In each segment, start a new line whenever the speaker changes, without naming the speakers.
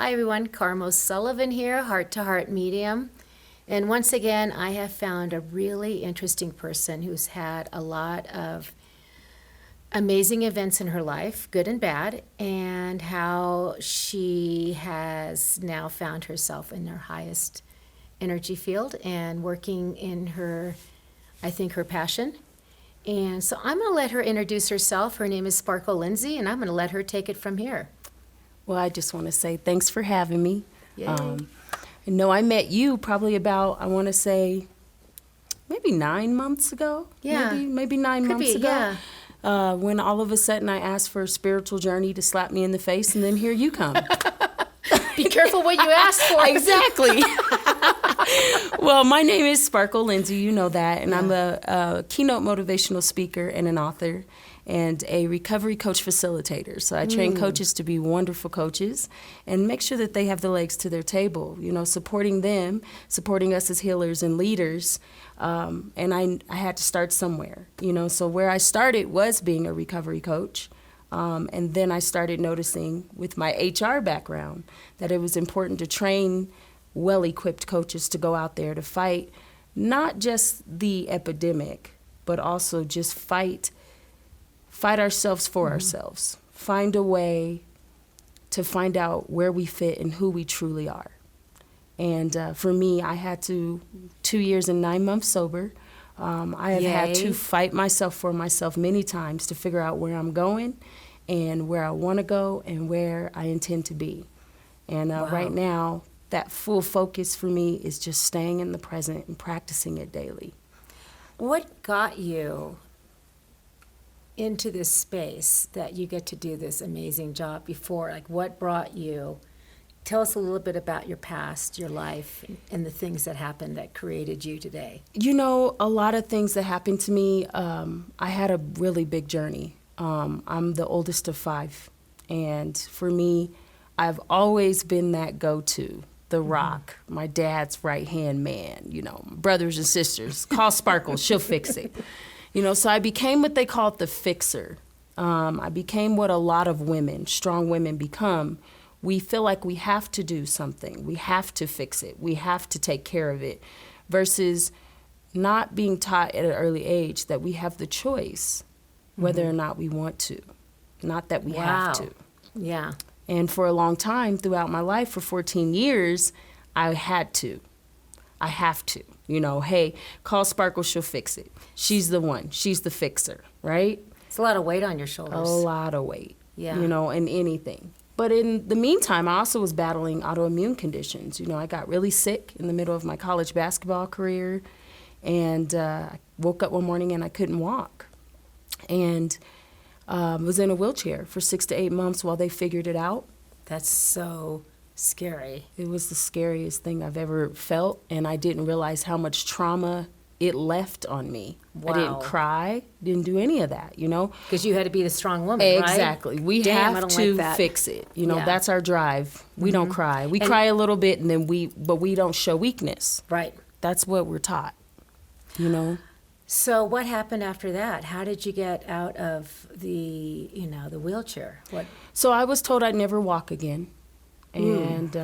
Hi everyone, Carm O'Sullivan here, Heart to Heart Medium. And once again, I have found a really interesting person who's had a lot of amazing events in her life, good and bad, and how she has now found herself in her highest energy field and working in her, I think, her passion. And so I'm going to let her introduce herself. Her name is Sparkle Lindsay, and I'm going to let her take it from here.
Well, I just want to say thanks for having me.
Yay.
No, I met you probably about, I want to say, maybe 9 months ago.
Yeah.
Maybe 9
Could
months
be,
ago.
yeah.
When all of a sudden I asked for a spiritual journey to slap me in the face, and then here you come.
Be careful what you ask for.
Exactly. Well, my name is Sparkle Lindsay, you know that, and I'm a keynote motivational speaker and an author and a recovery coach facilitator. So I train coaches to be wonderful coaches and make sure that they have the legs to their table, you know, supporting them, supporting us as healers and leaders. And I had to start somewhere, you know, so where I started was being a recovery coach. And then I started noticing with my HR background that it was important to train well-equipped coaches to go out there to fight not just the epidemic, but also just fight ourselves for ourselves. Find a way to find out where we fit and who we truly are. And for me, I had to 2 years and 9 months sober. I have had to fight myself for myself many times to figure out where I'm going and where I want to go and where I intend to be. And right now, that full focus for me is just staying in the present and practicing it daily.
What got you into this space that you get to do this amazing job before? Like, what brought you? Tell us a little bit about your past, your life, and the things that happened that created you today.
You know, a lot of things that happened to me, I had a really big journey. I'm the oldest of 5, and for me, I've always been that go-to, the rock, my dad's right-hand man, you know, brothers and sisters, call Sparkle, she'll fix it. You know, so I became what they called the fixer. I became what a lot of women, strong women, become. We feel like we have to do something. We have to fix it. We have to take care of it, versus not being taught at an early age that we have the choice whether or not we want to, not that we have to.
Yeah.
And for a long time throughout my life, for 14 years, I had to. I have to. You know, hey, call Sparkle, she'll fix it. She's the one. She's the fixer, right?
It's a lot of weight on your shoulders.
A lot of weight,
Yeah.
you know, in anything. But in the meantime, I also was battling autoimmune conditions. You know, I got really sick in the middle of my college basketball career, and I woke up one morning and I couldn't walk. And was in a wheelchair for 6 to 8 months while they figured it out.
That's so scary.
It was the scariest thing I've ever felt, and I didn't realize how much trauma it left on me.
Wow.
I didn't cry, didn't do any of that, you know?
Because you had to be the strong woman, right?
Exactly. We
Damn, I
have
don't
to
like that.
fix it. You know,
Yeah.
that's our drive. We don't cry. We cry a little bit, and then but we don't show weakness.
Right.
That's what we're taught, you know?
So what happened after that? How did you get out of the wheelchair? What?
So I was told I'd never walk again. And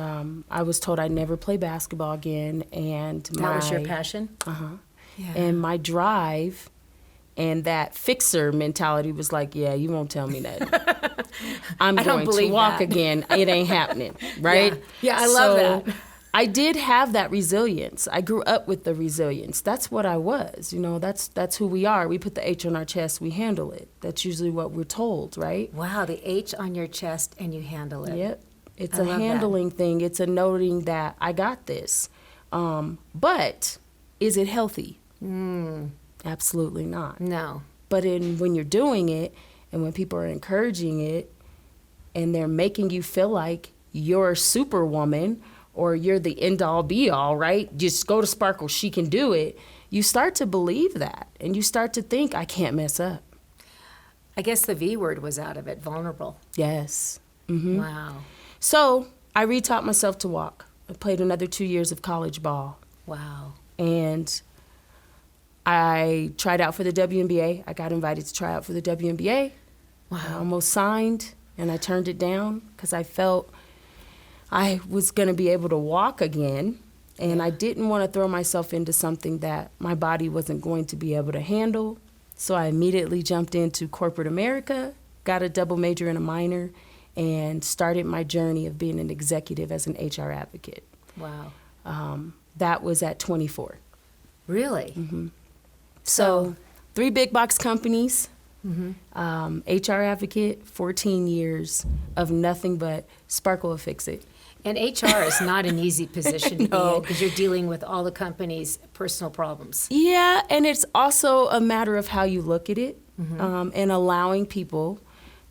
I was told I'd never play basketball again. And
That was your passion?
Uh-huh.
Yeah.
And my drive and that fixer mentality was like, yeah, you won't tell me that. I'm
I don't
going to
believe
walk
that.
again. It ain't happening, right?
Yeah, I love
So
that.
I did have that resilience. I grew up with the resilience. That's what I was. You know, that's who we are. We put the H on our chest, we handle it. That's usually what we're told, right?
Wow, the H on your chest and you handle it.
Yep. It's
I
a
love that.
handling thing. It's a noting that I got this. But is it healthy? Absolutely not.
No.
But when you're doing it and when people are encouraging it and they're making you feel like you're a superwoman or you're the end-all be-all, right? Just go to Sparkle, she can do it. You start to believe that and you start to think, I can't mess up.
I guess the V word was out of it, vulnerable.
Yes. Mm-hmm.
Wow.
So I retaught myself to walk. I played another 2 years of college ball.
Wow.
And I tried out for the WNBA. I got invited to try out for the WNBA.
Wow.
I almost signed, and I turned it down because I felt I was going to be able to walk again, and I didn't want to throw myself into something that my body wasn't going to be able to handle. So I immediately jumped into corporate America, got a double major and a minor, and started my journey of being an executive as an HR advocate.
Wow.
That was at 24.
Really?
Mm-hmm. So 3 big box companies, HR advocate, 14 years of nothing but Sparkle will fix it.
And HR is not an easy position to be
No.
in because you're dealing with all the company's personal problems.
Yeah, and it's also a matter of how you look at it, and allowing people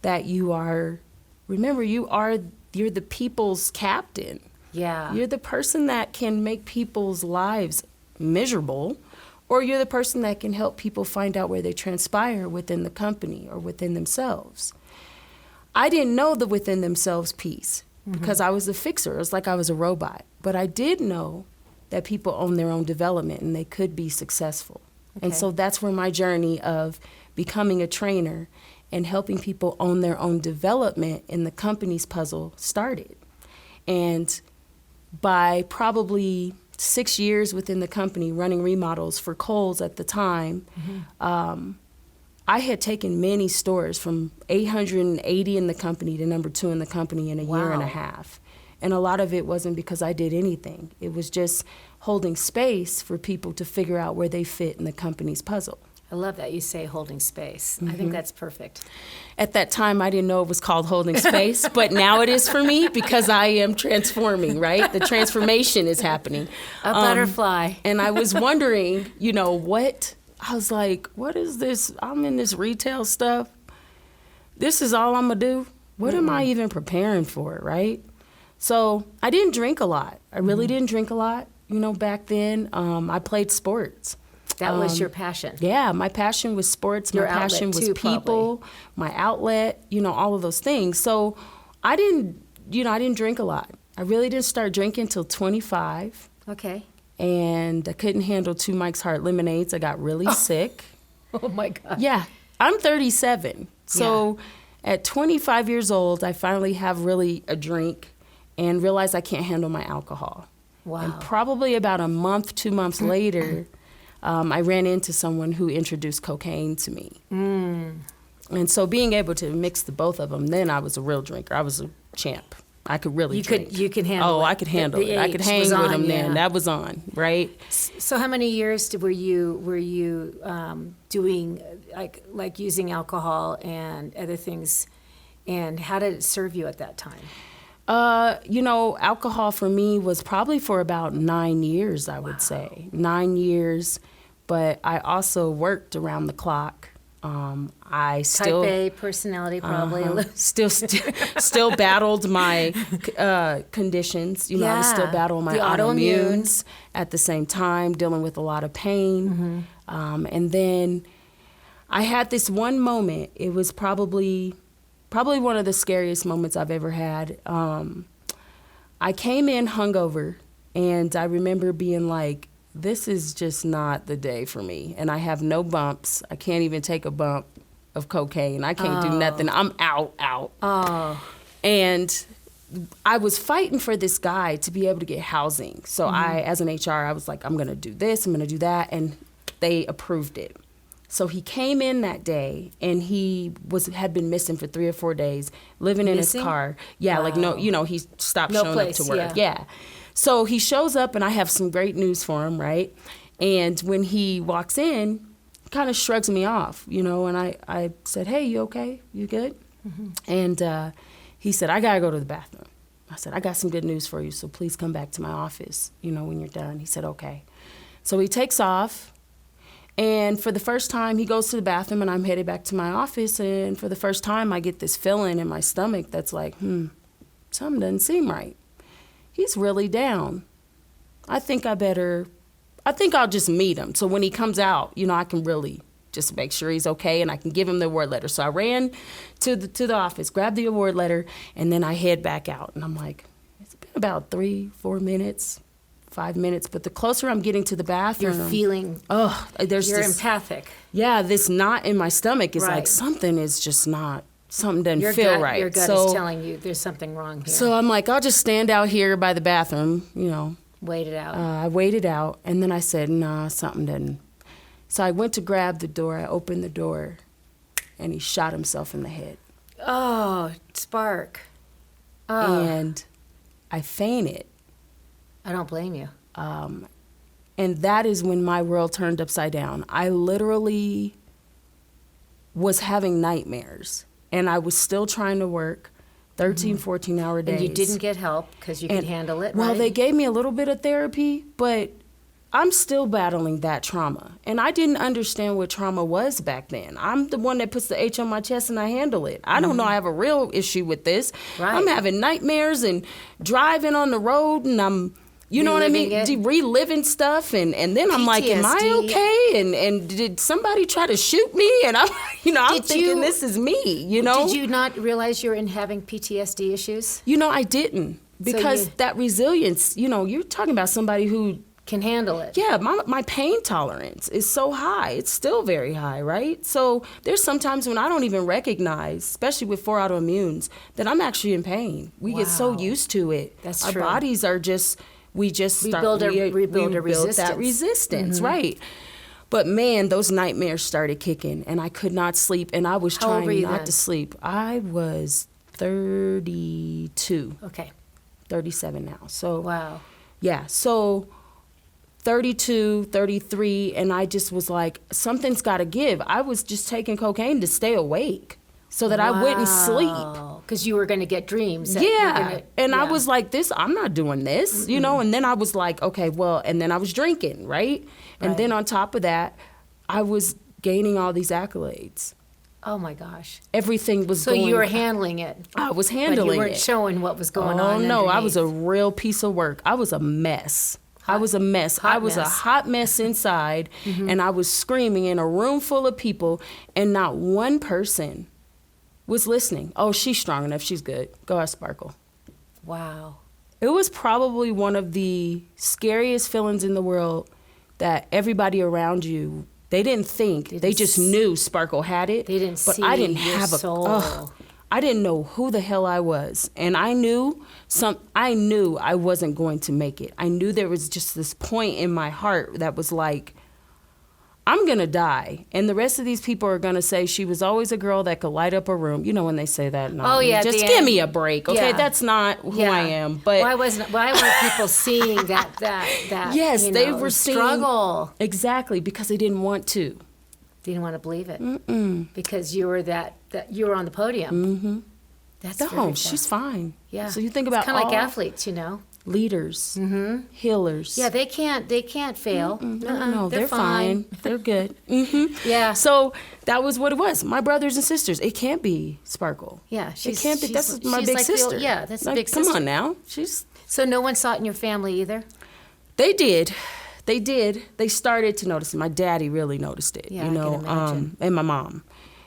that you are, remember, you're the people's captain.
Yeah.
You're the person that can make people's lives miserable, or you're the person that can help people find out where they transpire within the company or within themselves. I didn't know the within themselves piece because I was a fixer. It was like I was a robot. But I did know that people own their own development and they could be successful. And
Okay.
so that's where my journey of becoming a trainer and helping people own their own development in the company's puzzle started. And by probably 6 years within the company running remodels for Kohl's at the time, I had taken many stores from 880 in the company to number 2 in the company in a year and a
Wow.
half. And a lot of it wasn't because I did anything. It was just holding space for people to figure out where they fit in the company's puzzle.
I love that you say holding space. I think that's perfect.
At that time, I didn't know it was called holding space, but now it is for me because I am transforming, right? The transformation is happening.
A butterfly.
And I was wondering, I was like, what is this? I'm in this retail stuff. This is all I'm going to do? What am I even preparing for, right? So I didn't drink a lot. I really didn't drink a lot, back then. I played sports.
That was your passion.
Yeah, my passion was sports.
Your
My passion
outlet
was
too,
people, my outlet, all of those things. So I didn't drink a lot. I really didn't start drinking until 25.
Okay.
And I couldn't handle 2 Mike's Hard Lemonades. I got really sick.
Oh my God.
Yeah, I'm 37. So at 25 years old, I finally have really a drink and realize I can't handle my alcohol.
Wow.
And probably about a month, 2 months later, I ran into someone who introduced cocaine to me. And so being able to mix the both of them, then I was a real drinker. I was a champ. I could really drink.
You could handle it.
Oh, I could handle
The
it. I could
H
hang
was
with
on,
them then.
yeah.
That was on, right?
So how many years were you doing like using alcohol and other things, and how did it serve you at that time?
Alcohol for me was probably for about 9 years, I would say. 9 years, but I also worked around the clock. I still
Type A personality, probably.
still battled my conditions. I was still battling my
the autoimmune.
autoimmunes at the same time, dealing with a lot of pain. And then I had this one moment. It was probably one of the scariest moments I've ever had. I came in hungover, and I remember being like, this is just not the day for me. And I have no bumps. I can't even take a bump of cocaine. I can't do nothing. I'm out.
Oh.
And I was fighting for this guy to be able to get housing. So I, as an HR, I was like, I'm going to do this, I'm going to do that. And they approved it. So he came in that day, and he had been missing for 3 or 4 days, living in his car. Yeah,
Wow.
he stopped
No
showing
place,
up to work.
yeah.
So he shows up, and I have some great news for him, right? And when he walks in, kind of shrugs me off, and I said, hey, you okay? You good? And he said, I got to go to the bathroom. I said, I got some good news for you, so please come back to my office, when you're done. He said, okay. So he takes off. And for the first time, he goes to the bathroom, and I'm headed back to my office. And for the first time, I get this feeling in my stomach that's like, something doesn't seem right. He's really down. I think I'll just meet him. So when he comes out, I can really just make sure he's okay, and I can give him the award letter. So I ran to the office, grabbed the award letter, and then I head back out. And I'm like, it's been about 3-4 minutes. 5 minutes, but the closer I'm getting to the bathroom,
You're feeling,
there's
you're
this,
empathic.
yeah, this knot in my stomach is
Right.
like something is just not something doesn't
Your
feel
gut,
right.
Your gut
so,
is telling you there's something wrong here.
So I'm like, I'll just stand out here by the bathroom,
Wait it out.
I waited out, and then I said, nah, something didn't. So I went to grab the door. I opened the door, and he shot himself in the head.
Oh, Spark. Oh.
And I fainted.
I don't blame you.
And that is when my world turned upside down. I literally was having nightmares, and I was still trying to work 13, 14-hour days.
And you didn't get help because you could handle it,
Well,
right?
they gave me a little bit of therapy, but I'm still battling that trauma. And I didn't understand what trauma was back then. I'm the one that puts the H on my chest and I handle it. I don't know I have a real issue with this.
Right.
I'm having nightmares and driving on the road, and I'm, you know what I mean? Reliving stuff. And then I'm like, am I
PTSD.
okay? And did somebody try to shoot me? And I'm, I'm thinking this is me,
Did you not realize you were having PTSD issues?
I didn't. Because that resilience, you're talking about somebody who
can handle it.
Yeah, my pain tolerance is so high. It's still very high, right? So there's sometimes when I don't even recognize, especially with 4 autoimmunes, that I'm actually in pain. We get so used to it.
That's
Our
true.
bodies are just, we
rebuild a resistance.
that resistance, right? But man, those nightmares started kicking, and I could not sleep, and I was
How old were
trying
you
not
then?
to sleep. I was 32,
Okay.
37 now. So
Wow.
yeah, so 32, 33, and I just was like, something's got to give. I was just taking cocaine to stay awake so that I wouldn't sleep.
Because you were going to get dreams.
I was like, I'm not doing this, and then I was like, okay, well, and then I was drinking, right? And then on top of that, I was gaining all these accolades.
Oh my gosh.
Everything was
So
going.
you were handling it.
I was handling it.
But you weren't showing what was going on.
Oh no, I was a
underneath.
real piece of work. I was a mess. I was a mess.
Hot
I was a
mess.
hot mess inside, and I was screaming in a room full of people, and not one person was listening. Oh, she's strong enough. She's good. Go ahead, Sparkle.
Wow.
It was probably one of the scariest feelings in the world that everybody around you, they didn't think. They just knew Sparkle had it.
They didn't
but
see
I didn't
your
have
soul.
I didn't know who the hell I was, and I knew I wasn't going to make it. I knew there was just this point in my heart that was like, I'm gonna die, and the rest of these people are gonna say she was always a girl that could light up a room. You know when they say that? No,
at
just
the
give
end.
me a break, okay?
Yeah.
That's not who I am. But
why weren't people seeing that?
yes, they were seeing
struggle.
exactly because they didn't want to.
Didn't want to believe it because you were that you were on the podium. Mm-hmm. That's
No,
very
she's
tough.
fine.
Yeah.
So you think about
kind of like
all
athletes,
leaders, healers.
Yeah, they can't fail.
No, they're fine. They're good.
Yeah.
So that was what it was. My brothers and sisters. It can't be Sparkle.
Yeah,
It can't be. That's my
she's
big
like
sister.
that's a
Like,
big
come
sister.
on now. She's.
So no one saw it in your family either.
They did. They did. They started to notice it. My daddy really noticed it.
Yeah, I can imagine.
And my mom.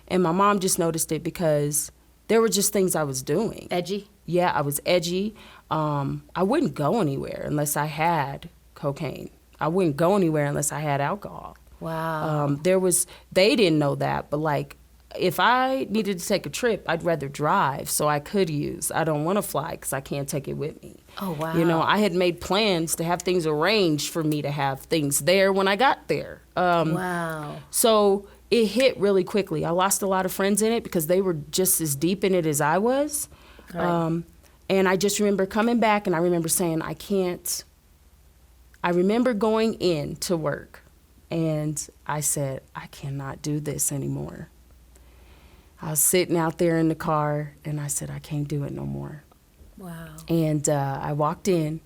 And my mom just noticed it because there were just things I was doing.
Edgy.
Yeah, I was edgy. I wouldn't go anywhere unless I had cocaine. I wouldn't go anywhere unless I had alcohol.
Wow.
They didn't know that, but like, if I needed to take a trip, I'd rather drive so I could use. I don't want to fly because I can't take it with me.
Oh, wow.
I had made plans to have things arranged for me to have things there when I got there.
Wow.
So it hit really quickly. I lost a lot of friends in it because they were just as deep in it as I was.
Right.
And I just remember coming back and I remember saying, I can't. I remember going in to work and I said, I cannot do this anymore. I was sitting out there in the car and I said, I can't do it no more.
Wow.
And I walked in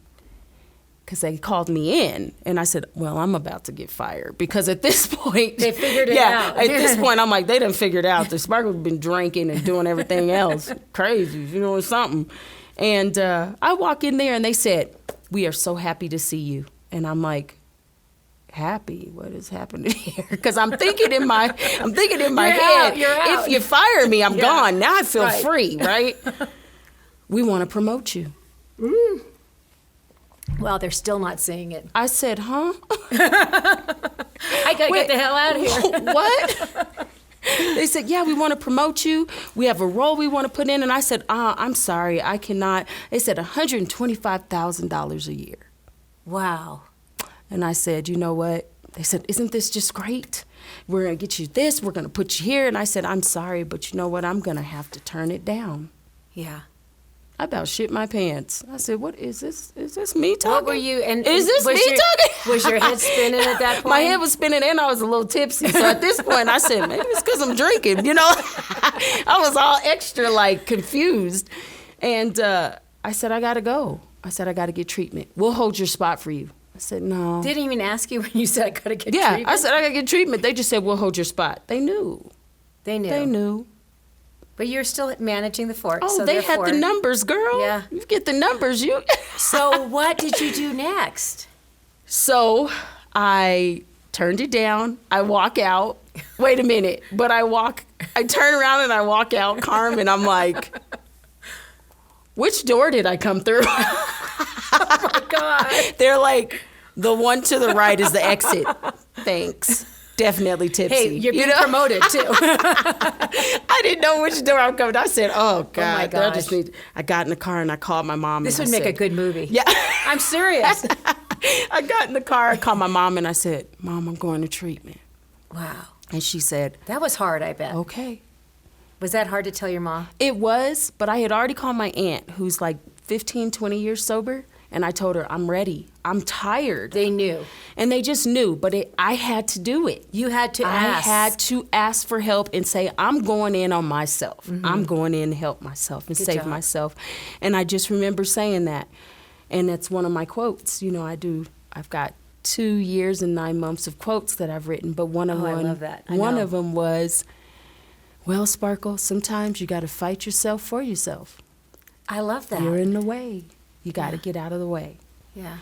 because they called me in. And I said, well, I'm about to get fired. Because at this point.
They figured it out.
At this point, I'm like, they done figured out. The Sparkle's been drinking and doing everything else. Crazy, it's something. And I walk in there and they said, we are so happy to see you. And I'm like, happy? What is happening here? Because I'm thinking in my head,
you're out.
if you fire me, I'm gone. Now I feel
Right.
free, right? We want to promote you.
Well, they're still not seeing it.
I said, huh?
I gotta get the hell out of here.
What? They said, yeah, we want to promote you. We have a role we want to put in. And I said, I'm sorry, I cannot. They said $125,000 a year.
Wow.
And I said, you know what? They said, isn't this just great? We're going to get you this. We're going to put you here. And I said, I'm sorry, but you know what? I'm going to have to turn it down.
Yeah.
I about shit my pants. I said, what is this? Is this me talking?
What were you, and
Is this me talking?
Was your head spinning at that point?
My head was spinning and I was a little tipsy. So at this point I said, maybe it's because I'm drinking, you know? I was all extra like confused. And I said, I got to go. I said, I got to get treatment. We'll hold your spot for you. I said, no.
Didn't even ask you when you said I got to get
Yeah,
treatment?
I said, I got to get treatment. They just said, we'll hold your spot. They knew.
They knew.
They knew.
But you're still managing the fort.
Oh,
so
they had the numbers, girl.
Yeah.
You get the numbers.
So what did you do next?
So I turned it down. I walk out. Wait a minute. But I turn around and I walk out, Carm, and I'm like, which door did I come through?
Oh, my God.
They're like, the one to the right is the exit. Thanks. Definitely tipsy.
Hey, you're being promoted, too.
I didn't know which door I'm coming. I said, oh, God.
my gosh.
I got in the car and I called my mom.
This
and
would
I
make a
said,
good movie.
Yeah.
I'm serious.
I got in the car, I called my mom, and I said, Mom, I'm going to treatment.
Wow.
And she said,
That was hard, I bet.
okay.
Was that hard to tell your mom?
It was, but I had already called my aunt, who's like 15, 20 years sober, and I told her, I'm ready. I'm tired.
They knew.
And they just knew, but I had to do it.
You had to
I
ask.
had to ask for help and say, I'm going in on myself. I'm going in to help myself and
Good
save
job.
myself. And I just remember saying that. And that's one of my quotes. You know, I've got 2 years and 9 months of quotes that I've written, but one of
Oh, I
them,
love that. I
one
know.
of them was, well, Sparkle, sometimes you got to fight yourself for yourself.
I love that.
You're in the way. You got to get out of the way.
Yeah.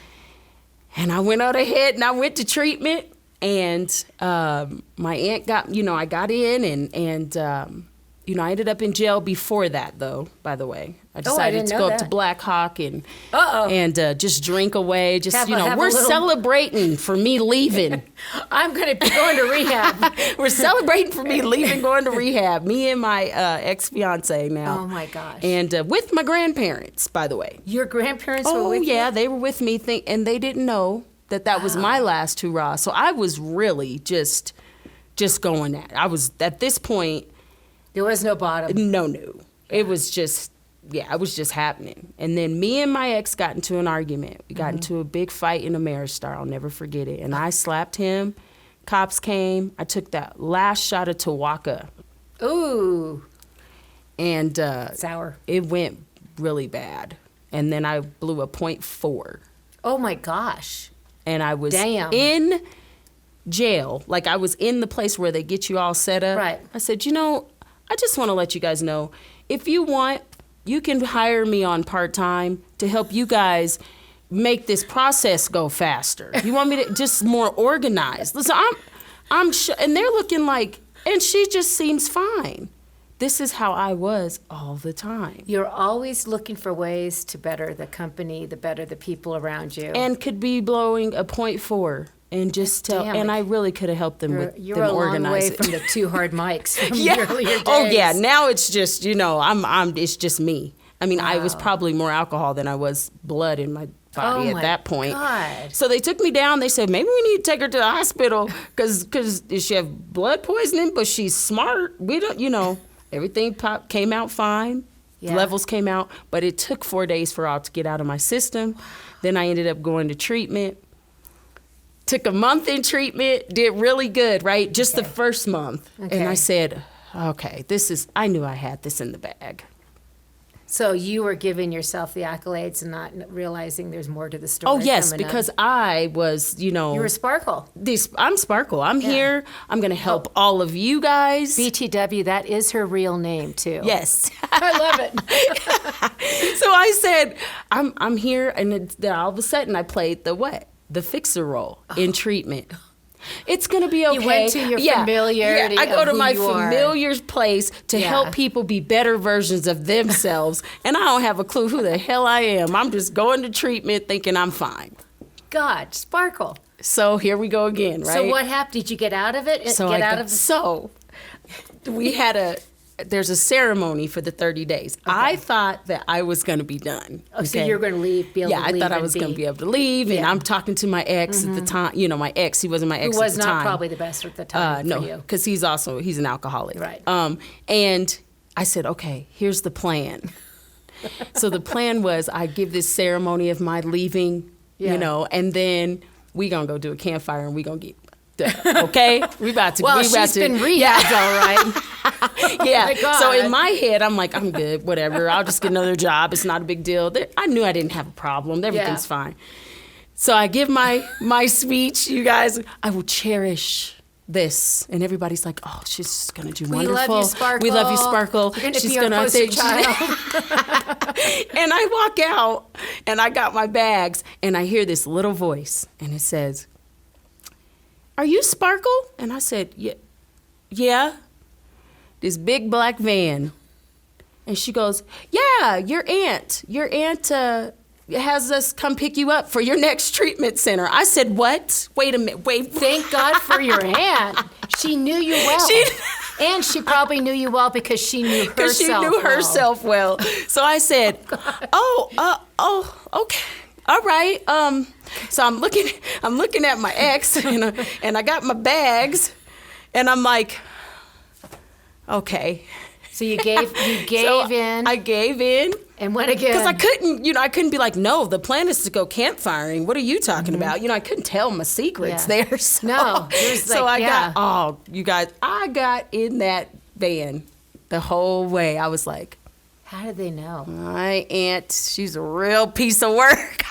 And I went on ahead and I went to treatment. And my aunt got, I got in and I ended up in jail before that, though, by the way. I decided
didn't
to
know
go up
that.
to Black Hawk and
Uh-oh.
just drink away. Just,
Have a
we're
little-
celebrating for me leaving.
I'm going to be going to rehab.
We're celebrating for me leaving, going to rehab. Me and my ex-fiance now.
Oh, my gosh.
And with my grandparents, by the way.
Your grandparents were
Oh,
with
yeah,
you?
they were with me, and they didn't know that was my last hurrah. So I was really just going at it. I was, at this point,
There was no bottom.
no. It was just, it was just happening. And then me and my ex got into an argument. We got into a big fight in Ameristar. I'll never forget it. And I slapped him. Cops came. I took that last shot of Tawaka.
Ooh.
And
Sour.
it went really bad. And then I blew a .4.
Oh, my gosh.
And I was
Damn.
in jail. Like, I was in the place where they get you all set up.
Right.
I said, I just want to let you guys know, if you want, you can hire me on part-time to help you guys make this process go faster. You want me to just more organized? Listen, I'm sure, and they're looking like, and she just seems fine. This is how I was all the time.
You're always looking for ways to better the company, to better the people around you.
And could be blowing a .4 and just tell,
Damn.
and I really could have helped them
You're
them
a long
organize
way
it.
from the two hard mics from
Yeah.
the earlier days.
Oh yeah. Now it's just, it's just me. I mean, I was probably more alcohol than I was blood in my body
Oh,
at
my
that point.
God.
So they took me down. They said, maybe we need to take her to the hospital because she have blood poisoning, but she's smart. We don't, everything came out fine.
Yeah.
Levels came out, but it took 4 days for all to get out of my system. Then I ended up going to treatment. Took a month in treatment, did really good, right? Just the first month.
Okay.
And I said, okay, I knew I had this in the bag.
So you were giving yourself the accolades and not realizing there's more to the story.
Oh, yes,
coming up.
because I was,
You were Sparkle.
I'm Sparkle. I'm here. I'm going to help all of you guys.
BTW, that is her real name, too.
Yes.
I love it.
So I said, I'm here. And then all of a sudden I played the fixer role in treatment. It's going to be okay.
You went to your familiarity
Yeah, I go
of
to
who
my
you are.
familiar place to
Yeah.
help people be better versions of themselves. And I don't have a clue who the hell I am. I'm just going to treatment thinking I'm fine.
God, Sparkle.
So here we go again, right?
So what happened? Did you get out of it?
So
get
I
out
got-
of the...
So there's a ceremony for the 30 days. Okay. I thought that I was going to be done.
Oh, okay. So you're going to leave, be able to leave.
Yeah, I thought I was going to be able to leave, and I'm talking to my ex at the time. You know, my ex, he wasn't my ex at the time. Who was
not probably the best at the time for you.
No, because he's an alcoholic.
Right.
And I said, okay, here's the plan. So the plan was I give this ceremony of my leaving, you know, and then we going to go do a campfire and we going to get okay, we about to.
Well, she's been rehabbed, all right.
Yeah. So in my head, I'm like, I'm good. Whatever. I'll just get another job. It's not a big deal. I knew I didn't have a problem. Everything's fine. So I give my speech. You guys, I will cherish this, and everybody's like, oh, she's gonna do wonderful.
We love you, Sparkle.
We love you, Sparkle.
She's gonna poster child.
And I walk out, and I got my bags, and I hear this little voice, and it says, "Are you Sparkle?" And I said, yeah. This big black van. And she goes, yeah, your aunt has us come pick you up for your next treatment center. I said, what? Wait a minute,
Thank God for your aunt. She knew you well. And she probably knew you well because she knew herself well.
Because she knew herself well. So I said, oh, okay. All right. So I'm looking at my ex, and I got my bags, and I'm like, okay.
So you gave in.
I gave in.
And what again?
Because I couldn't be like, no, the plan is to go campfiring. What are you talking about? I couldn't tell my secrets there. So,
no.
You guys, I got in that van the whole way. I was like,
how did they know?
My aunt, she's a real piece of work.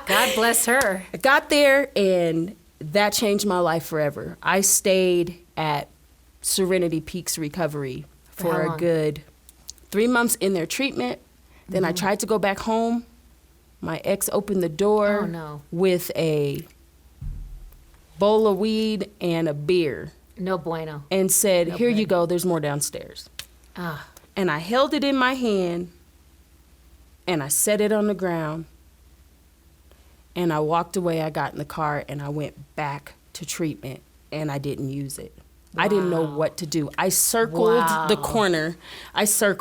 God bless her.
I got there, and that changed my life forever. I stayed at Serenity Peaks Recovery for a good 3 months in their treatment. Then I tried to go back home. My ex opened the door with a bowl of weed and a beer.
No bueno.
And said, here you go, there's more downstairs.
Ah.
And I held it in my hand, and I set it on the ground, and I walked away. I got in the car, and I went back to treatment, and I didn't use it. Wow. I didn't know what to do. I circled the corner. I could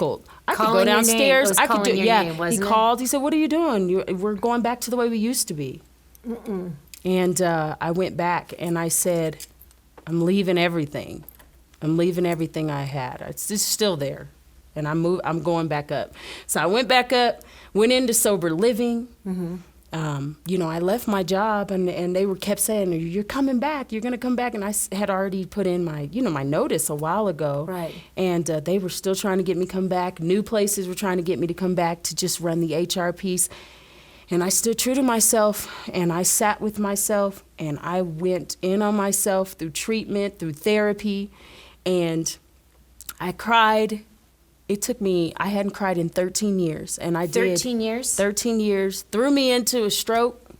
go downstairs. I could do.
Name,
he called. He said, "What are you doing? We're going back to the way we used to be." And I went back, and I said, "I'm leaving everything. I'm leaving everything I had. It's just still there." And I'm going back up. So I went back up, went into sober living. I left my job, and they kept saying, "You're coming back. You're going to come back." And I had already put in my notice a while ago.
Right.
And they were still trying to get me to come back. New places were trying to get me to come back to just run the HR piece. And I stood true to myself, and I sat with myself, and I went in on myself through treatment, through therapy, and I cried. It took me, I hadn't cried in 13 years, and I did.
13 years?
13 years. Threw me into a stroke.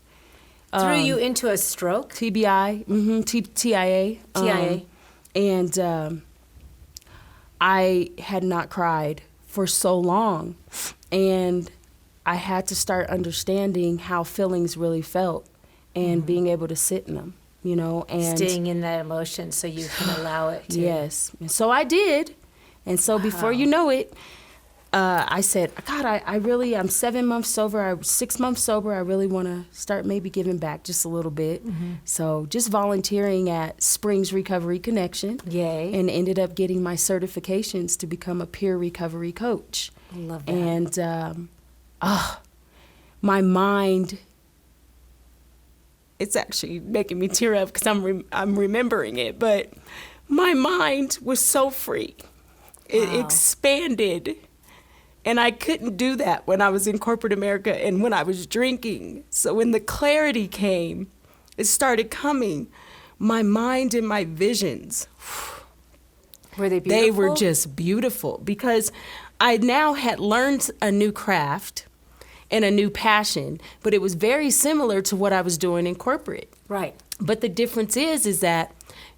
Threw you into a stroke?
TBI, TIA.
TIA.
And I had not cried for so long, and I had to start understanding how feelings really felt and being able to sit in them, and
staying in that emotion so you can allow it to.
Yes. And so I did. And so before you know it, I said, God, I'm 7 months sober, 6 months sober. I really want to start maybe giving back just a little bit. So just volunteering at Springs Recovery Connection.
Yay.
And ended up getting my certifications to become a peer recovery coach.
I love that.
And my mind, it's actually making me tear up because I'm remembering it, but my mind was so free. It expanded, and I couldn't do that when I was in corporate America and when I was drinking. So when the clarity came, it started coming. My mind and my visions,
were they beautiful?
They were just beautiful because I now had learned a new craft and a new passion, but it was very similar to what I was doing in corporate.
Right.
But the difference is that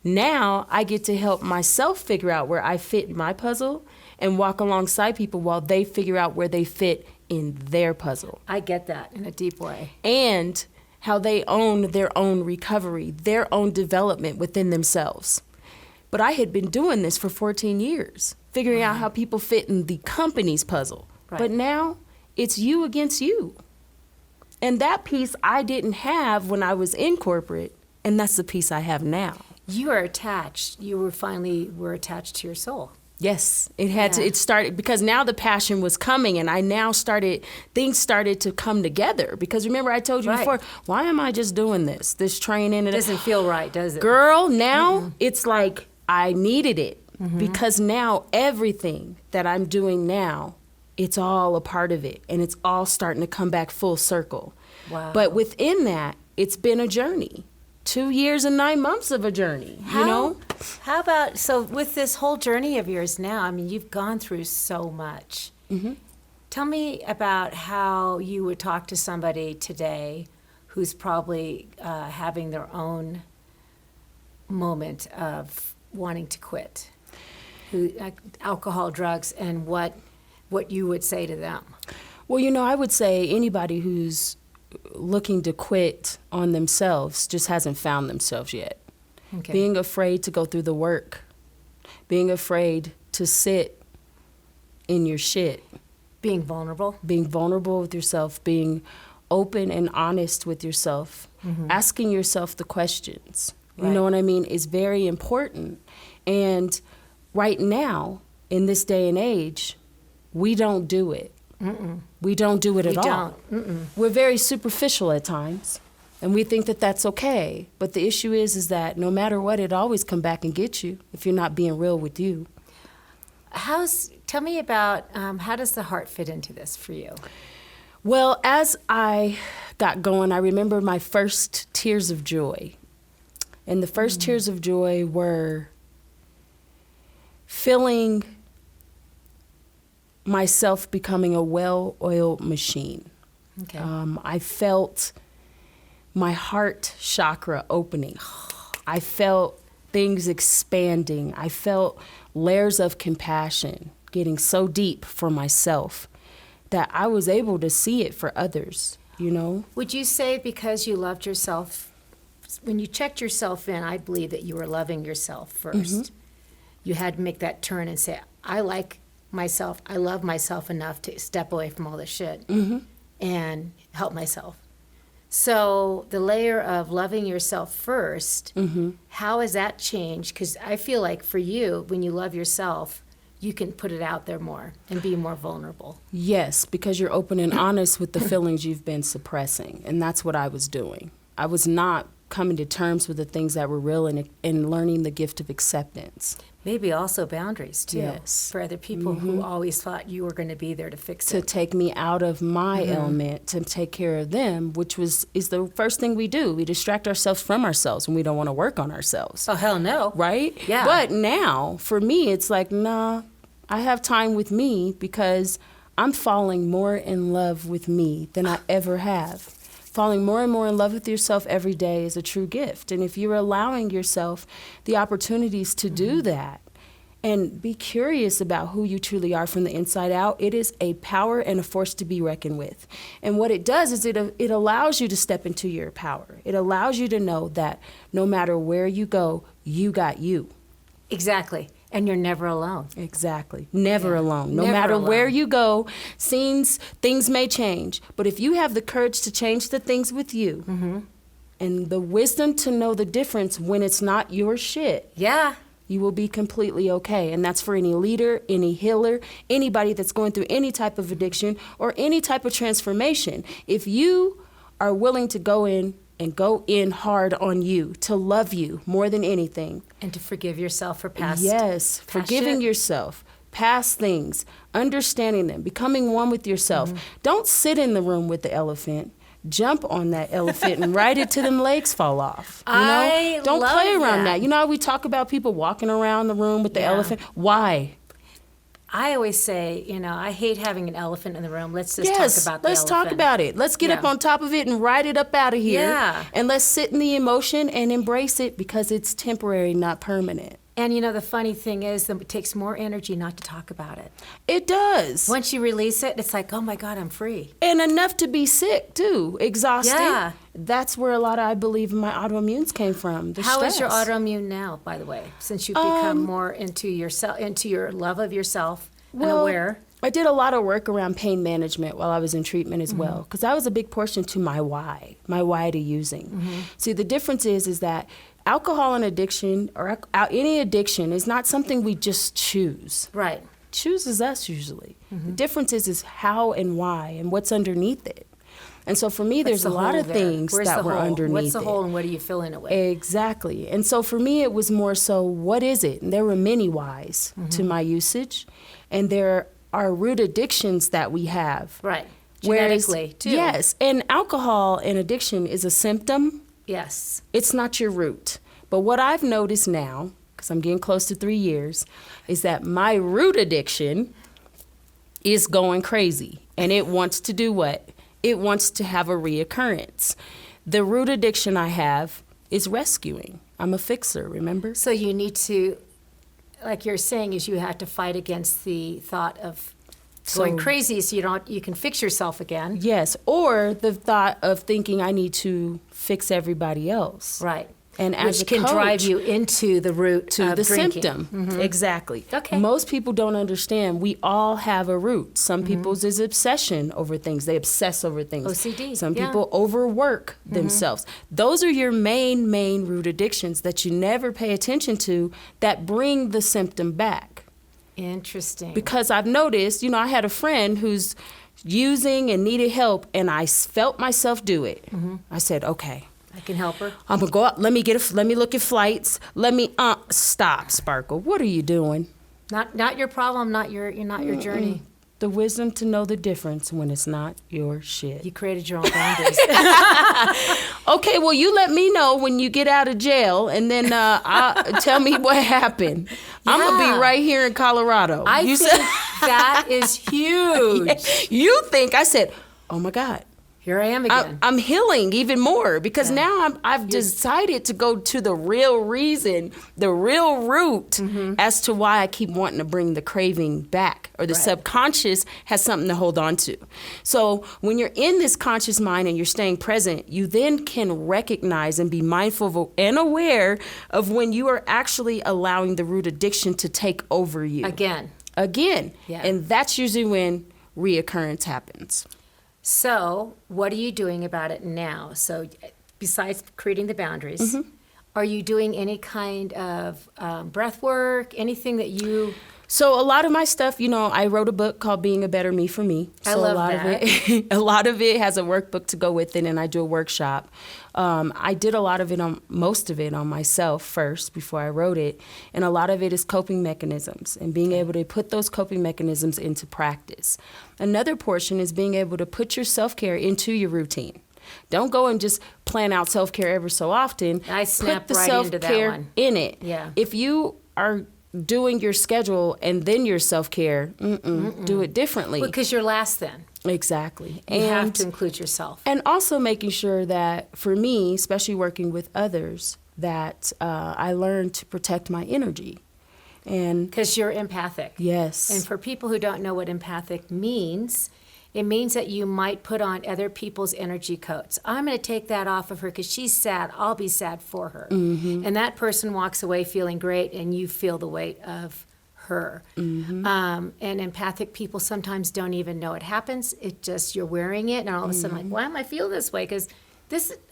now I get to help myself figure out where I fit in my puzzle and walk alongside people while they figure out where they fit in their puzzle.
I get that in a deep way.
And how they own their own recovery, their own development within themselves. But I had been doing this for 14 years, figuring out how people fit in the company's puzzle.
Right.
But now it's you against you. And that piece I didn't have when I was in corporate, and that's the piece I have now.
You are attached. You were attached to your soul.
Yes, it started because now the passion was coming, and I now things started to come together. Because remember, I told you before, why am I just doing this training?
It doesn't feel right, does it?
Girl, now it's like I needed it because now everything that I'm doing now, it's all a part of it, and it's all starting to come back full circle.
Wow.
But within that, it's been a journey. 2 years and 9 months of a journey, you know?
How about, so with this whole journey of yours now, I mean, you've gone through so much. Tell me about how you would talk to somebody today who's probably having their own moment of wanting to quit, alcohol, drugs, and what you would say to them.
Well, you know, I would say anybody who's looking to quit on themselves just hasn't found themselves yet.
Okay.
Being afraid to go through the work, being afraid to sit in your shit.
Being vulnerable
with yourself, being open and honest with yourself, asking yourself the questions. You know what I mean? Is very important. And right now, in this day and age, we don't do it. We don't do it at all. We're very superficial at times, and we think that that's okay. But the issue is that no matter what, it always come back and get you if you're not being real with you.
Tell me about how does the heart fit into this for you?
Well, as I got going, I remember my first tears of joy. And the first tears of joy were feeling myself becoming a well-oiled machine.
Okay.
I felt my heart chakra opening. I felt things expanding. I felt layers of compassion getting so deep for myself that I was able to see it for others, you know?
Would you say because you loved yourself, when you checked yourself in, I believe that you were loving yourself first. You had to make that turn and say, I like myself, I love myself enough to step away from all this shit and help myself. So the layer of loving yourself first, how has that changed? Because I feel like for you, when you love yourself, you can put it out there more and be more vulnerable.
Yes, because you're open and honest with the feelings you've been suppressing. And that's what I was doing. I was not coming to terms with the things that were real and learning the gift of acceptance.
Maybe also boundaries, too.
Yes.
For other people who always thought you were going to be there to fix
To
it.
take me out of my element, to take care of them, which is the first thing we do. We distract ourselves from ourselves when we don't want to work on ourselves.
Oh, hell no.
Right?
Yeah.
But now, for me, it's like, nah, I have time with me because I'm falling more in love with me than I ever have. Falling more and more in love with yourself every day is a true gift. And if you're allowing yourself the opportunities to do that and be curious about who you truly are from the inside out, it is a power and a force to be reckoned with. And what it does is it allows you to step into your power. It allows you to know that no matter where you go, you got you.
Exactly. And you're never alone.
Exactly. Never alone. No
Never
matter
alone.
where you go, things may change. But if you have the courage to change the things with you and the wisdom to know the difference when it's not your shit,
Yeah.
you will be completely okay. And that's for any leader, any healer, anybody that's going through any type of addiction or any type of transformation. If you are willing to go in hard on you, to love you more than anything.
And to forgive yourself for past.
Yes, forgiving
shit.
yourself, past things, understanding them, becoming one with yourself. Don't sit in the room with the elephant. Jump on that elephant and ride it till them legs fall off. You know?
I
Don't
love
play around
that.
that. You know how we talk about people walking around the room with the
Yeah.
elephant? Why?
I always say, I hate having an elephant in the room. Let's just
Yes,
talk about the
let's
elephant.
talk about it. Let's get up
Yeah.
on top of it and ride it up out of here.
Yeah.
And let's sit in the emotion and embrace it because it's temporary, not permanent.
And the funny thing is that it takes more energy not to talk about it.
It does.
Once you release it, it's like, oh my God, I'm free.
And enough to be sick too, exhausted.
Yeah.
That's where a lot of, I believe, my autoimmunes came from.
How is your
stress.
autoimmune now, by the way, since you've become more into yourself, into your love of yourself and aware?
I did a lot of work around pain management while I was in treatment as well, because that was a big portion to my why to using. See, the difference is that alcohol and addiction, or any addiction, is not something we just choose.
Right.
Chooses us usually. The difference is how and why and what's underneath it. And so for me, there's a lot of things that were underneath
What's the
it.
hole and what are you filling it with?
Exactly. And so for me, it was more so, what is it? And there were many whys to my usage. And there are root addictions that we have.
Right.
Whereas-
Genetically, too.
Yes. And alcohol and addiction is a symptom.
Yes.
It's not your root. But what I've noticed now, because I'm getting close to 3 years, is that my root addiction is going crazy. And it wants to do what? It wants to have a reoccurrence. The root addiction I have is rescuing. I'm a fixer, remember?
So you need to, like you're saying, is you have to fight against the thought of going crazy so you can fix yourself again.
Yes, or the thought of thinking I need to fix everybody else.
Right.
And as
Which
a
can
coach,
drive you into the root
to
of
the
drinking.
symptom. Exactly.
Okay.
Most people don't understand we all have a root. Some people's is obsession over things. They obsess over things.
OCD,
Some
yeah.
people overwork themselves. Those are your main root addictions that you never pay attention to that bring the symptom back.
Interesting.
Because I've noticed, I had a friend who's using and needed help, and I felt myself do it. I said, okay,
I can help her.
I'm gonna go out. Let me look at flights. Stop, Sparkle. What are you doing?
Not your problem, not your journey.
The wisdom to know the difference when it's not your shit.
You created your own boundaries.
Okay, well, you let me know when you get out of jail, and then tell me what happened. I'm gonna
Yeah.
be right here in Colorado.
I
You
think that is huge.
You think I said, oh my God.
Here I am again.
I'm healing even more because now I've decided to go to the real reason, the real root as to why I keep wanting to bring the craving back, or the subconscious has something to hold on to. So when you're in this conscious mind and you're staying present, you then can recognize and be mindful and aware of when you are actually allowing the root addiction to take over you.
Again. Yeah.
And that's usually when reoccurrence happens.
So, what are you doing about it now? So, besides creating the boundaries, are you doing any kind of breath work, anything that you...
So a lot of my stuff, I wrote a book called Being a Better Me for Me.
I
So
love
a lot
that.
of it, a lot of it has a workbook to go with it, and I do a workshop. I did most of it on myself first before I wrote it, and a lot of it is coping mechanisms and being able to put those coping mechanisms into practice. Another portion is being able to put your self-care into your routine. Don't go and just plan out self-care ever so often.
I snap
Put the
right into that
self-care
one.
in it.
Yeah.
If you are doing your schedule and then your self-care, do it differently.
Because you're last then.
Exactly.
You have to include yourself.
And also making sure that, for me, especially working with others, that I learn to protect my energy. And
Because you're empathic.
yes.
And for people who don't know what empathic means, it means that you might put on other people's energy coats. I'm going to take that off of her because she's sad. I'll be sad for her. And that person walks away feeling great, and you feel the weight of her. And empathic people sometimes don't even know it happens. It just, you're wearing it, and all of a sudden, like, why am I feeling this way? Because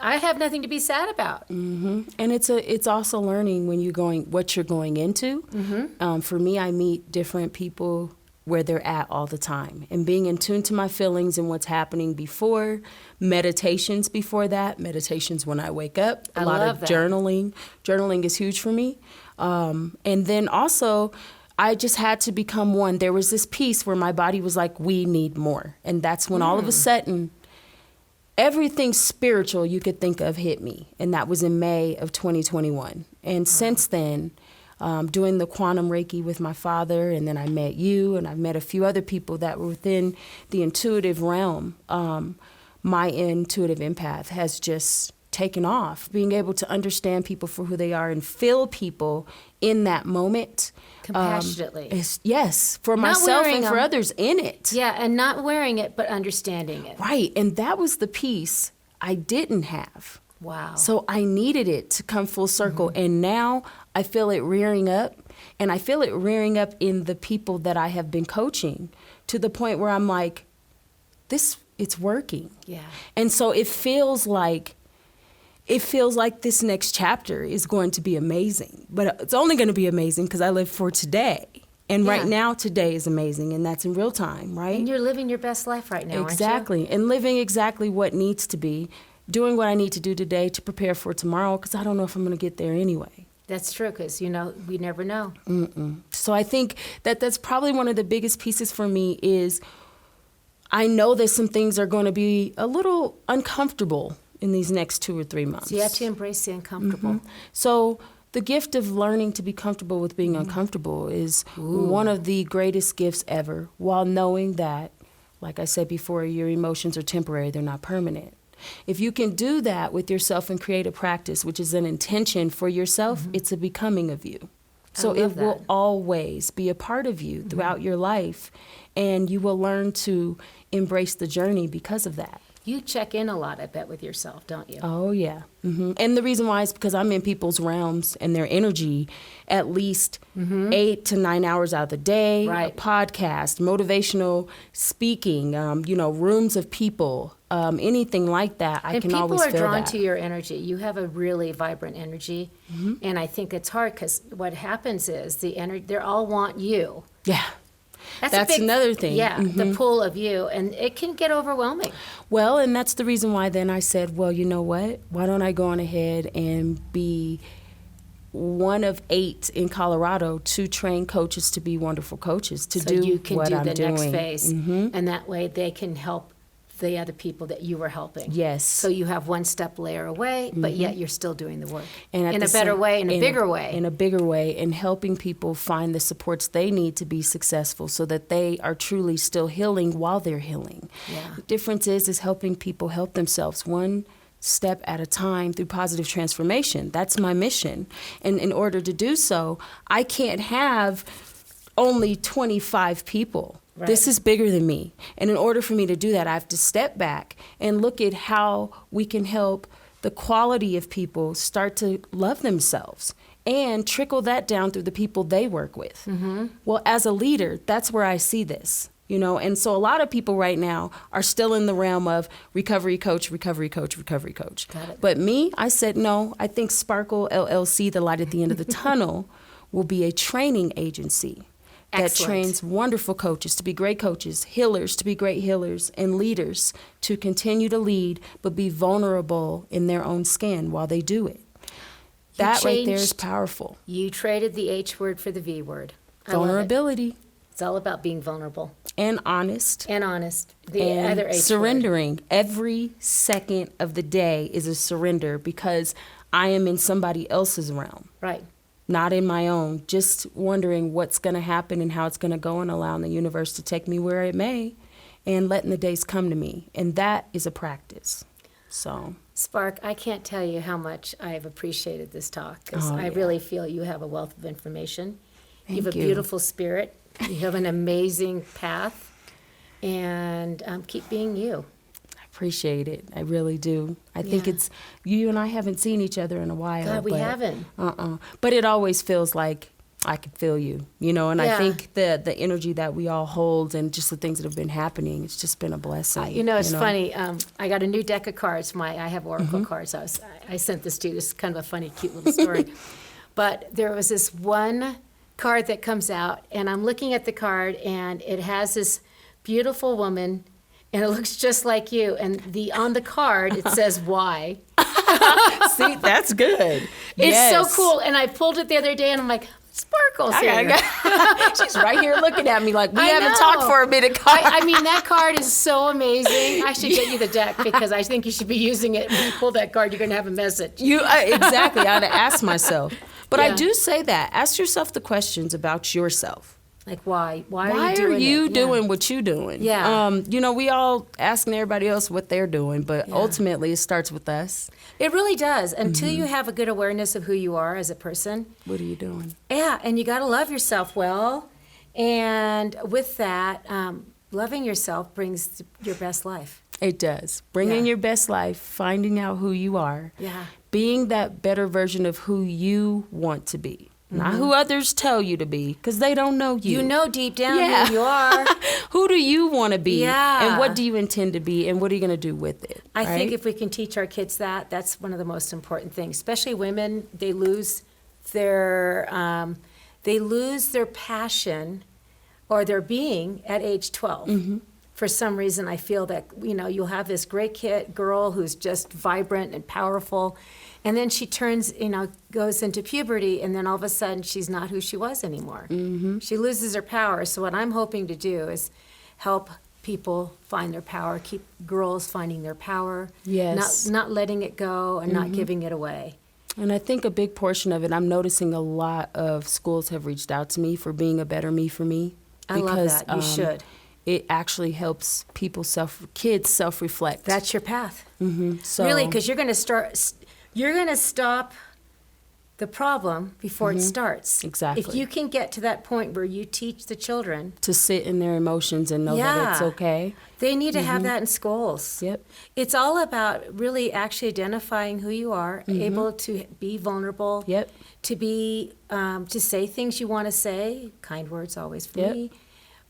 I have nothing to be sad about.
And it's also learning when what you're going into. For me, I meet different people where they're at all the time, and being in tune to my feelings and what's happening before, meditations when I wake up, a lot
love
of
that.
journaling is huge for me. And then also, I just had to become one. There was this piece where my body was like, we need more. And that's when all of a sudden, everything spiritual you could think of hit me. And that was in May of 2021. And since then, doing the quantum Reiki with my father, and then I met you, and I've met a few other people that were within the intuitive realm. My intuitive empath has just taken off. Being able to understand people for who they are and feel people in that moment.
Compassionately.
Yes, for myself and for others in it.
Yeah, and not wearing it, but understanding it.
Right, and that was the piece I didn't have.
Wow.
So I needed it to come full circle. And now I feel it rearing up. And I feel it rearing up in the people that I have been coaching to the point where I'm like, it's working.
Yeah.
And so it feels like this next chapter is going to be amazing. But it's only going to be amazing because I live for today. And right now, today is amazing. And that's in real time, right?
And you're living your best life right now,
Exactly.
aren't you?
And living exactly what needs to be. Doing what I need to do today to prepare for tomorrow because I don't know if I'm going to get there anyway.
That's true because, we never know.
So I think that's probably one of the biggest pieces for me is I know that some things are going to be a little uncomfortable in these next 2 or 3 months.
So you have to embrace the uncomfortable.
So the gift of learning to be comfortable with being uncomfortable is one of the greatest gifts ever, while knowing that, like I said before, your emotions are temporary, they're not permanent. If you can do that with yourself and create a practice, which is an intention for yourself, it's a becoming of you. So it will always be a part of you throughout your life, and you will learn to embrace the journey because of that.
You check in a lot, I bet, with yourself, don't you?
Oh, yeah. And the reason why is because I'm in people's realms and their energy at least 8 to 9 hours out of the day.
Right.
A podcast, motivational speaking, rooms of people, anything like that. I can always feel that.
And people are drawn to your energy. You have a really vibrant energy. And I think it's hard because what happens is they all want you.
Yeah.
That's
another thing.
Yeah, the pull of you, and it can get overwhelming.
Well, and that's the reason why then I said, well, you know what? Why don't I go on ahead and be one of 8 in Colorado to train coaches to be wonderful coaches, to do what I'm doing. So you can do
the next phase, and that way they can help the other people that you were helping.
Yes.
So you have one step layer away, but yet you're still doing the work.
And
in a better way, in a bigger way.
In a bigger way, and helping people find the supports they need to be successful so that they are truly still healing while they're healing.
Yeah.
The difference is helping people help themselves one step at a time through positive transformation. That's my mission. And in order to do so, I can't have only 25 people. Right. This is bigger than me. And in order for me to do that, I have to step back and look at how we can help the quality of people start to love themselves and trickle that down through the people they work with. Well, as a leader, that's where I see this. And so a lot of people right now are still in the realm of recovery coach.
Got it.
But me, I said, no, I think Sparkle LLC, the light at the end of the tunnel, will be a training agency. That trains wonderful coaches to be great coaches, healers to be great healers, and leaders to continue to lead, but be vulnerable in their own skin while they do it. That right there is powerful.
You traded the H word for the V word.
Vulnerability.
It's all about being vulnerable.
And honest.
The other H
surrendering.
word.
Every second of the day is a surrender because I am in somebody else's realm.
Right.
Not in my own, just wondering what's going to happen and how it's going to go and allowing the universe to take me where it may and letting the days come to me. And that is a practice. So,
Spark, I can't tell you how much I've appreciated this talk because I really feel you have a wealth of information. You have a beautiful spirit. You have an amazing path. And keep being you.
Appreciate it. I really do. I think it's, you and I haven't seen each other in a while.
God, we haven't.
But it always feels like I can feel you, and I think the energy that we all hold and just the things that have been happening, it's just been a blessing.
It's funny. I got a new deck of cards. I have Oracle cards. I sent this to you. This is kind of a funny, cute little story. But there was this one card that comes out, and I'm looking at the card, and it has this beautiful woman, and it looks just like you. And on the card, it says why.
See, that's good.
It's so cool. And I pulled it the other day, and I'm like, Sparkle's here.
She's right here looking at me like, we haven't talked for a minute.
I mean, that card is so amazing. I should get you the deck because I think you should be using it. When you pull that card, you're going to have a message.
Exactly. I had to ask myself. But I do say that. Ask yourself the questions about yourself.
Like why? Why
Why
are you
doing what you doing?
Yeah.
We all asking everybody else what they're doing, but
Yeah.
ultimately it starts with us.
It really does. Until you have a good awareness of who you are as a person.
What are you doing?
Yeah, and you got to love yourself well. And with that, loving yourself brings your best life.
It does. Bringing
Yeah.
your best life, finding out who you are,
Yeah.
being that better version of who you want to be. Not who others tell you to be, because they don't know you.
You know deep down
Yeah.
who you are.
Who do you want to be?
Yeah.
And what do you intend to be? And what are you going to do with it?
I think
right?
if we can teach our kids that, that's one of the most important things. Especially women, they lose their passion or their being at age 12. For some reason, I feel that, you'll have this great girl who's just vibrant and powerful, and then she turns, goes into puberty, and then all of a sudden she's not who she was anymore. She loses her power. So what I'm hoping to do is help people find their power, keep girls finding their power,
Yes.
not letting it go and not giving it away.
And I think a big portion of it, I'm noticing a lot of schools have reached out to me for being a better me for me.
I love that. You should.
It actually helps kids self-reflect.
That's your path.
So,
Really, because you're going to stop the problem before it starts.
Exactly.
If you can get to that point where you teach the children,
to sit in their emotions and know that it's
Yeah.
okay.
they need to have that in schools.
Yep.
It's all about really actually identifying who you are, able to be vulnerable,
Yep.
to be to say things you want to say. Kind words always for
Yep.
me.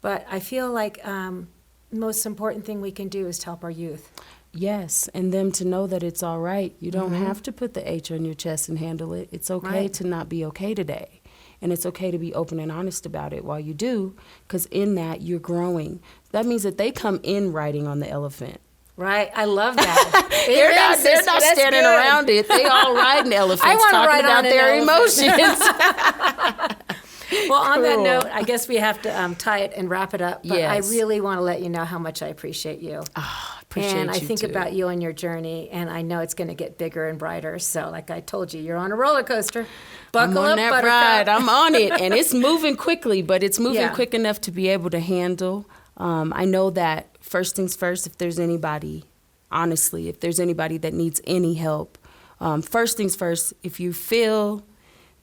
But I feel like the most important thing we can do is to help our youth.
Yes, and them to know that it's all right. You don't have to put the H on your chest and handle it. It's okay
Right.
to not be okay today. And it's okay to be open and honest about it while you do, because in that, you're growing. That means that they come in riding on the elephant.
Right, I love that.
They're not
That's
standing
good.
around it. They all riding elephants,
I wanna
talking
ride
about
on an
their
elephant.
emotions.
Well, on that
Cool.
note, I guess we have to tie it and wrap it up. But
Yes.
I really want to let you know how much I appreciate you.
Appreciate
and I
you
think
too.
about you and your journey, and I know it's going to get bigger and brighter. So, like I told you, you're on a roller coaster. Buckle
I'm on
up,
that
Buttercup.
ride. I'm on it, and it's moving quickly, but it's moving
Yeah.
quick enough to be able to handle. I know that first things first, if there's anybody, honestly, if there's anybody that needs any help, first things first, if you feel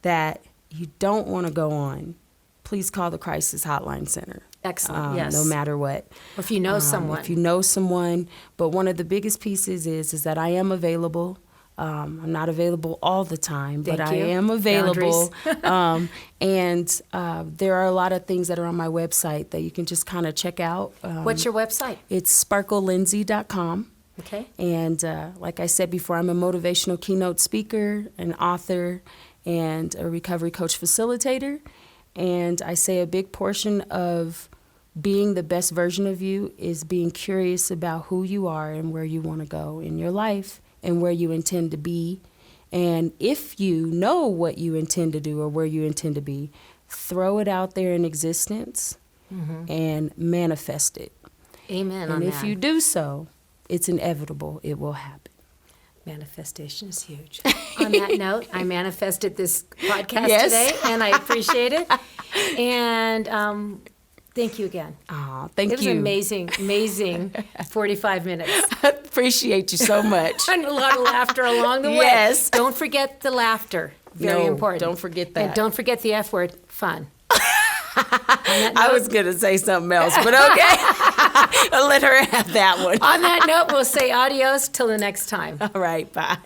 that you don't want to go on, please call the Crisis Hotline Center.
Excellent, yes.
No matter what.
Or if you know someone.
If you know someone. But one of the biggest pieces is that I am available. I'm not available all the time, but
Thank
I
you.
am available. And there are a lot of things that are on my website that you can just kind of check out.
What's your website?
It's sparklelindsay.com.
Okay.
And like I said before, I'm a motivational keynote speaker, an author, and a recovery coach facilitator. And I say a big portion of being the best version of you is being curious about who you are and where you want to go in your life and where you intend to be. And if you know what you intend to do or where you intend to be, throw it out there in existence and manifest it.
Amen
And
on
if
that.
you do so, it's inevitable. It will happen.
Manifestation is huge. On that note, I manifested this podcast
Yes.
today, and I appreciate it. And thank you again.
Aw, thank
It was
you.
an amazing 45 minutes.
Appreciate you so much.
And a lot of laughter along the way.
Yes.
Don't forget the laughter. Very
No,
important.
don't forget that.
And don't forget the F word, fun.
I was going to say something else, but okay. I'll let her have that one.
On that note, we'll say adios till the next time.
All right, bye.